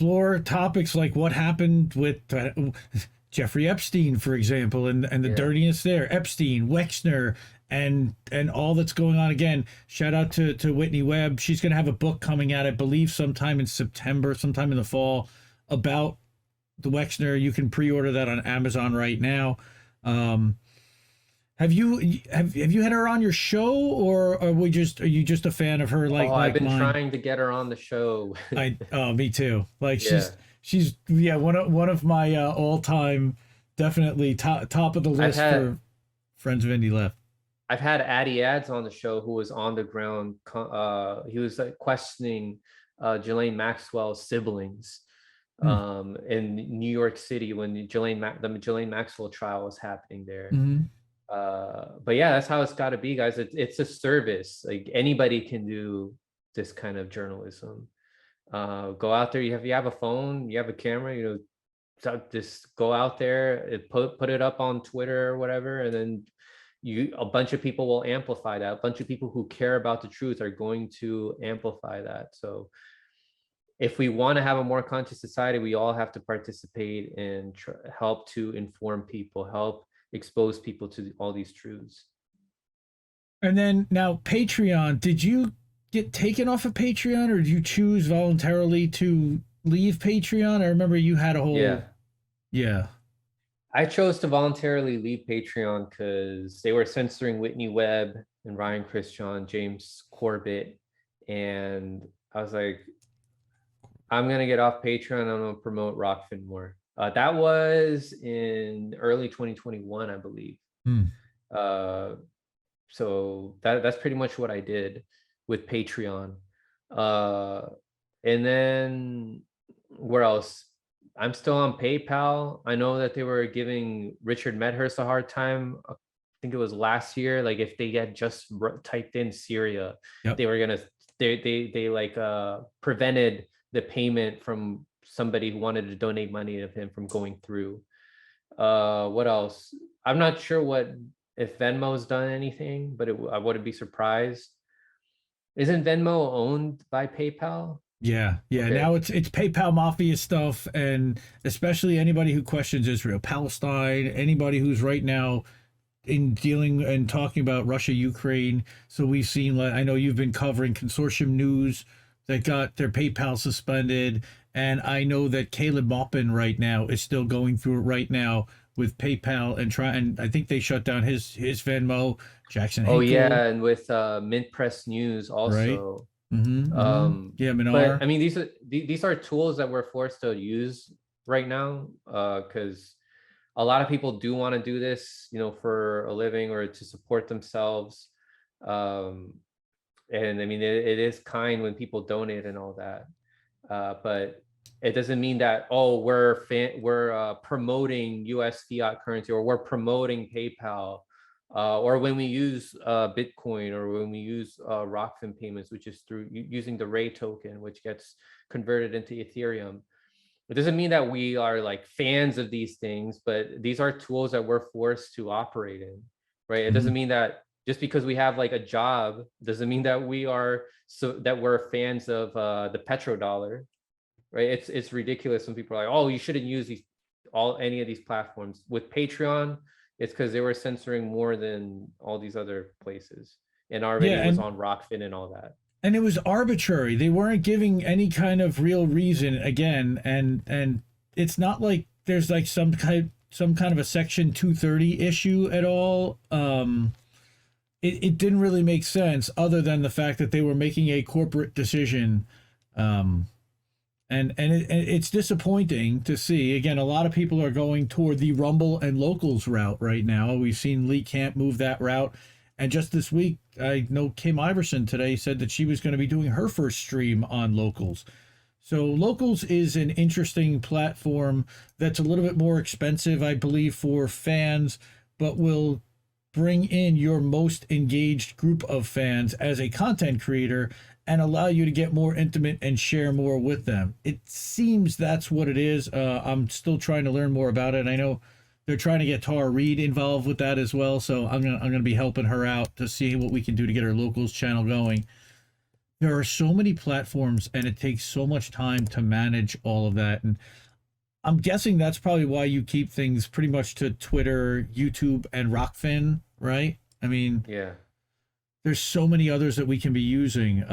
explore topics like what happened with Jeffrey Epstein, for example, and the Yeah. dirtiness there. Epstein, Wexner, and all that's going on. Again, shout out to Whitney Webb. She's going to have a book coming out, I believe, sometime in September, sometime in the fall, about the Wexner. You can pre-order that on Amazon right now. Um, have you had her on your show, or are you just a fan of her Oh, I've like been mine? trying to get her on the show. I oh me too. Like Yeah. she's yeah, one of my all time, definitely top of the I've list had for friends of Indie Left. I've had Addy Ads on the show who was on the ground. He was like questioning Ghislaine Maxwell's siblings Hmm. in New York City when the Ghislaine Maxwell trial was happening there. Hmm. But yeah, that's how it's got to be, guys. It's a service. Like anybody can do this kind of journalism. Go out there. You have a phone, you have a camera. Just go out there, put it up on Twitter or whatever, and then a bunch of people will amplify that. A bunch of people who care about the truth are going to amplify that. So if we want to have a more conscious society, we all have to participate and help to inform people, help expose people to all these truths. And then now Patreon, did you get taken off of Patreon, or did you choose voluntarily to leave Patreon? I remember you had a whole Yeah. yeah. I chose to voluntarily leave Patreon because they were censoring Whitney Webb and Ryan Christian, James Corbett. And I was like, I'm going to get off Patreon. I'm going to promote Rockfin more. That was in early 2021, I believe. Hmm. Uh, so that's pretty much what I did with Patreon. Uh, and then where else? I'm still on PayPal. I know that they were giving Richard Medhurst a hard time. I think it was last year. Like if they had just typed in Syria, Yep. they were gonna they like prevented the payment from somebody who wanted to donate money to him from going through. What else? I'm not sure what if Venmo's done anything, but I wouldn't be surprised. Isn't Venmo owned by PayPal? Yeah, yeah. Okay. Now it's PayPal mafia stuff, and especially anybody who questions Israel, Palestine, anybody who's right now in dealing and talking about Russia, Ukraine. So we've seen, like, I know you've been covering Consortium News that got their PayPal suspended, and I know that Caleb Maupin right now is still going through it right now with PayPal and I think they shut down his Venmo. Jackson Oh Hinkle, yeah, and with Mint Press News right? also. Mm-hmm. Mm-hmm. Yeah, But Minar. I mean, these are tools that we're forced to use right now because a lot of people do want to do this, for a living or to support themselves. Um, and I mean, it is kind when people donate and all that, but it doesn't mean that we're promoting U.S. fiat currency or we're promoting PayPal. Or when we use Bitcoin or when we use Rockfin payments, which is through using the Ray token, which gets converted into Ethereum. It doesn't mean that we are like fans of these things, but these are tools that we're forced to operate in, right? It Mm-hmm. doesn't mean that just because we have like a job doesn't mean that we're fans of the petrodollar, right? It's ridiculous when people are like, oh, you shouldn't use any of these platforms. With Patreon, it's because they were censoring more than all these other places, and already Yeah, was on Rockfin and all that. and it was arbitrary. They weren't giving any kind of real reason again, and it's not like there's like some kind of a section 230 issue at all. It didn't really make sense other than the fact that they were making a corporate decision. Um, and it's disappointing to see. Again, a lot of people are going toward the Rumble and Locals route right now. We've seen Lee Camp move that route, and just this week, I know Kim Iverson today said that she was going to be doing her first stream on Locals. So Locals is an interesting platform that's a little bit more expensive, I believe, for fans, but will bring in your most engaged group of fans as a content creator and allow you to get more intimate and share more with them. It seems that's what it is. I'm still trying to learn more about it. I know they're trying to get Tara Reid involved with that as well, so I'm gonna be helping her out to see what we can do to get our Locals channel going. there are so many platforms, and it takes so much time to manage all of that. And I'm guessing that's probably why you keep things pretty much to Twitter, YouTube, and Rockfin, right? I mean, Yeah. there's so many others that we can be using.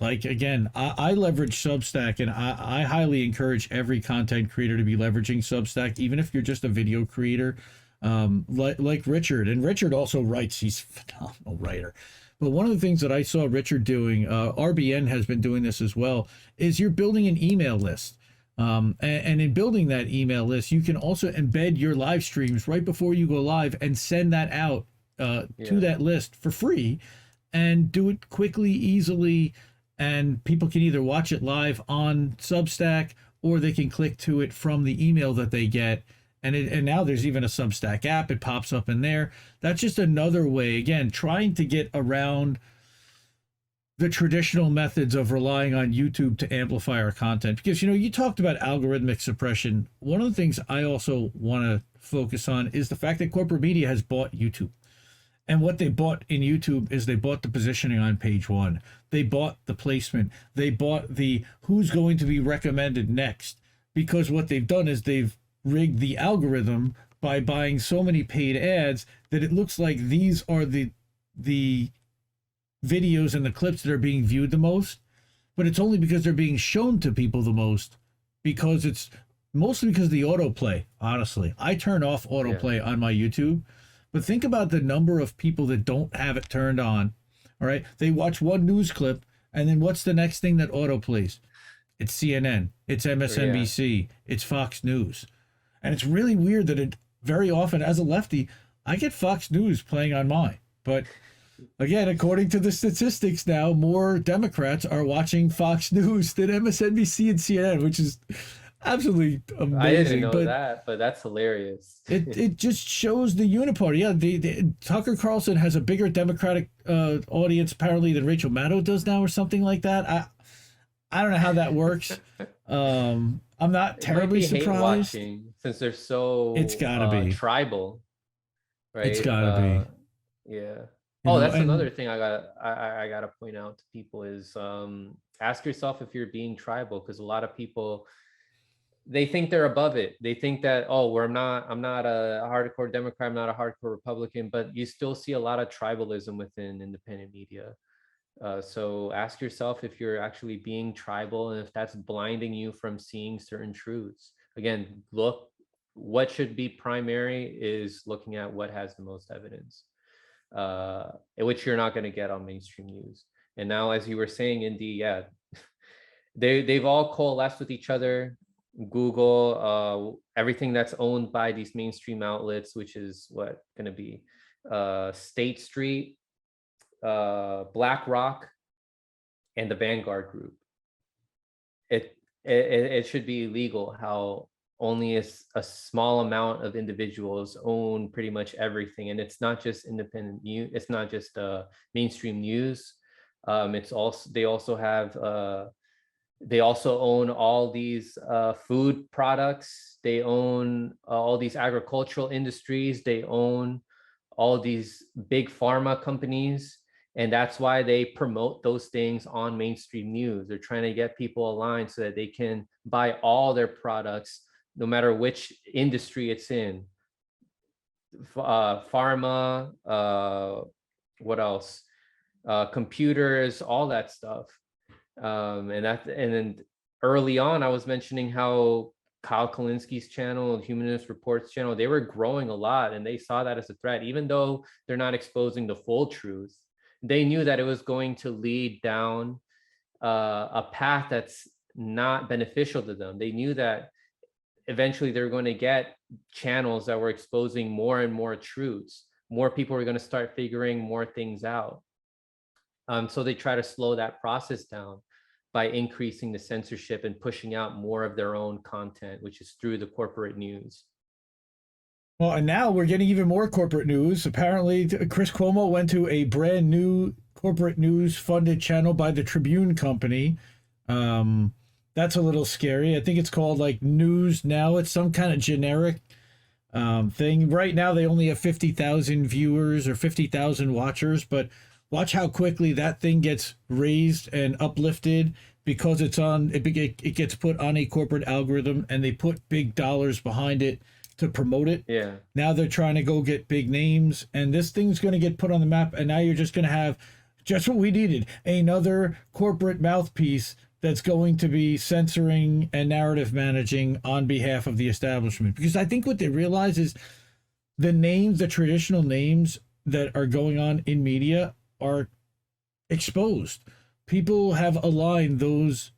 Like again, I leverage Substack, and I highly encourage every content creator to be leveraging Substack, even if you're just a video creator. Like Richard, and Richard also writes. He's a phenomenal writer. But one of the things that I saw Richard doing, RBN has been doing this as well, is you're building an email list. And in building that email list, you can also embed your live streams right before you go live and send that out to that list for free, and do it quickly, easily, and people can either watch it live on Substack, or they can click to it from the email that they get. And now there's even a Substack app. It pops up in there. That's just another way, again, trying to get around the traditional methods of relying on YouTube to amplify our content. Because, you talked about algorithmic suppression. One of the things I also want to focus on is the fact that corporate media has bought YouTube. And what they bought in YouTube is they bought the positioning on page one. They bought the placement. They bought the who's going to be recommended next. Because what they've done is they've rigged the algorithm by buying so many paid ads that it looks like these are the videos and the clips that are being viewed the most. But it's only because they're being shown to people the most, because it's mostly because of the autoplay. Honestly, I turn off autoplay on my YouTube. But think about the number of people that don't have it turned on. All right. They watch one news clip, and then what's the next thing that autoplays? It's CNN, it's MSNBC, it's Fox News. And it's really weird that it very often, as a lefty, I get Fox News playing on mine. But again, according to the statistics now, more Democrats are watching Fox News than MSNBC and CNN, which is absolutely amazing. I didn't know that, but that's hilarious. it just shows the uniparty. Yeah, Tucker Carlson has a bigger Democratic audience apparently than Rachel Maddow does now, or something like that. I don't know how that works. I'm not terribly surprised. Hate watching, since they're so it's gotta be tribal, right? It's gotta be. Yeah. That's another thing I gotta point out to people is ask yourself if you're being tribal, because a lot of people, they think they're above it. They think that, I'm not a hardcore Democrat, I'm not a hardcore Republican, but you still see a lot of tribalism within independent media. So ask yourself if you're actually being tribal, and if that's blinding you from seeing certain truths. Again, what should be primary is looking at what has the most evidence, which you're not going to get on mainstream news. And now, as you were saying, Indy, they've all coalesced with each other. Google, everything that's owned by these mainstream outlets, which is what going to be State Street, BlackRock, and the Vanguard Group. It should be illegal how only a small amount of individuals own pretty much everything. And it's not just independent news, it's not just mainstream news. It's also, they also own all these food products. They own all these agricultural industries. They own all these big pharma companies. And that's why they promote those things on mainstream news. They're trying to get people aligned so that they can buy all their products, no matter which industry it's in. Pharma, what else? Computers, all that stuff. And then early on, I was mentioning how Kyle Kalinski's channel and Humanist Reports channel, they were growing a lot, and they saw that as a threat. Even though they're not exposing the full truth, they knew that it was going to lead down a path that's not beneficial to them. They knew that eventually they're going to get channels that were exposing more and more truths. More people are going to start figuring more things out. So they try to slow that process down by increasing the censorship and pushing out more of their own content, which is through the corporate news. Well, and now we're getting even more corporate news. Apparently, Chris Cuomo went to a brand new corporate news funded channel by the Tribune Company. That's a little scary. I think it's called like News Now. It's some kind of generic thing. Right now, they only have 50,000 viewers or 50,000 watchers. But watch how quickly that thing gets raised and uplifted because it gets put on a corporate algorithm and they put big dollars behind it to promote it. Yeah. Now they're trying to go get big names, and this thing's going to get put on the map, and now you're just going to have just what we needed, another corporate mouthpiece that's going to be censoring and narrative managing on behalf of the establishment. Because I think what they realize is the traditional names that are going on in media are exposed. People have aligned those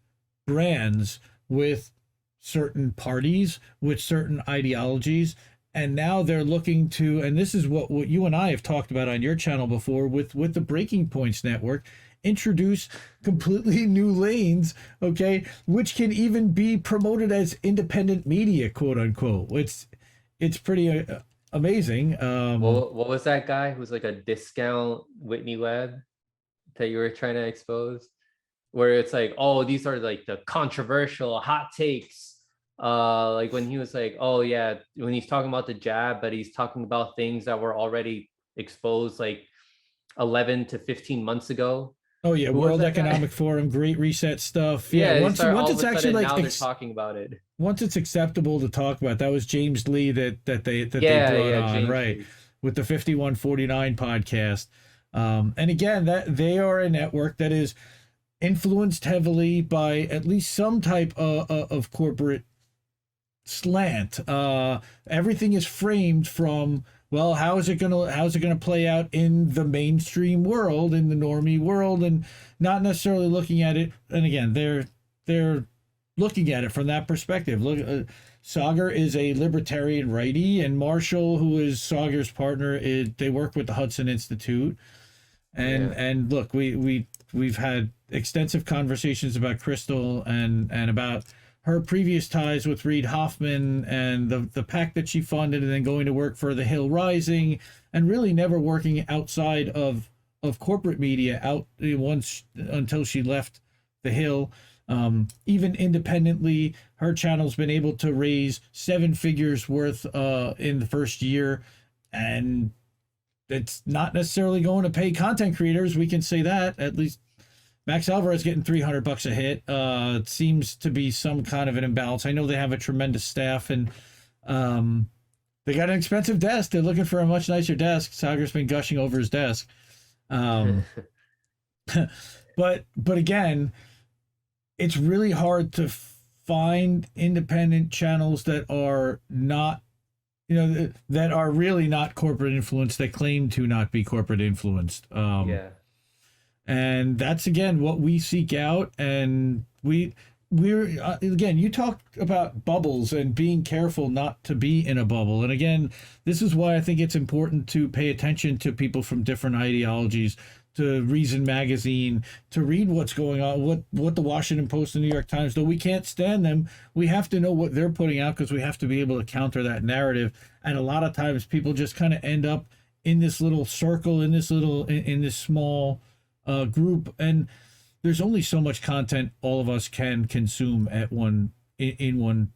brands with certain parties, with certain ideologies, and now they're looking to, and this is what you and I have talked about on your channel before with the Breaking Points Network, introduce completely new lanes, okay, which can even be promoted as independent media, quote unquote. It's pretty amazing. What was that guy who's like a discount Whitney Webb that you were trying to expose? Where it's like, oh, these are like the controversial hot takes. Like when he was like, oh yeah, when he's talking about the jab, but he's talking about things that were already exposed like 11 to 15 months ago. Oh yeah, Who was World that guy? Economic Forum, Great Reset stuff. Yeah, Once all of it's a actually sudden like now they're talking about it. once it's acceptable to talk about, that was James Lee they Yeah, brought yeah, on, James right, Lee. with the 5149 podcast. And again, that they are a network that is influenced heavily by at least some type of corporate slant. Everything is framed from, well, how's it gonna play out in the mainstream world, in the normie world, and not necessarily looking at it. And again, they're looking at it from that perspective. Look, Sagar is a libertarian righty, and Marshall, who is Sagar's partner, they work with the Hudson Institute. And look, we've had extensive conversations about Crystal and about her previous ties with Reid Hoffman and the pact that she funded, and then going to work for the Hill Rising, and really never working outside of corporate media out once until she left the Hill. Even independently, her channel's been able to raise 7 figures worth in the first year, and it's not necessarily going to pay content creators. We can say that. At least Max Alvarez getting $300 a hit. It seems to be some kind of an imbalance. I know they have a tremendous staff, and they got an expensive desk. They're looking for a much nicer desk. Sagar's been gushing over his desk. But again, it's really hard to find independent channels that are not, that are really not corporate influenced, that claim to not be corporate influenced. Yeah. And that's again what we seek out. And we're again, you talk about bubbles and being careful not to be in a bubble. And again, this is why I think it's important to pay attention to people from different ideologies, to Reason Magazine, to read what's going on, what the Washington Post and New York Times, though we can't stand them, we have to know what they're putting out, because we have to be able to counter that narrative. And a lot of times people just kind of end up in this little circle, in this small group, and there's only so much content all of us can consume in one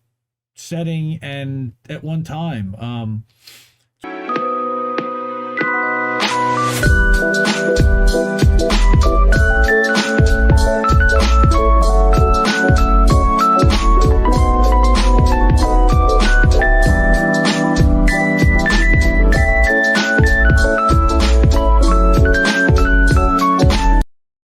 setting and at one time.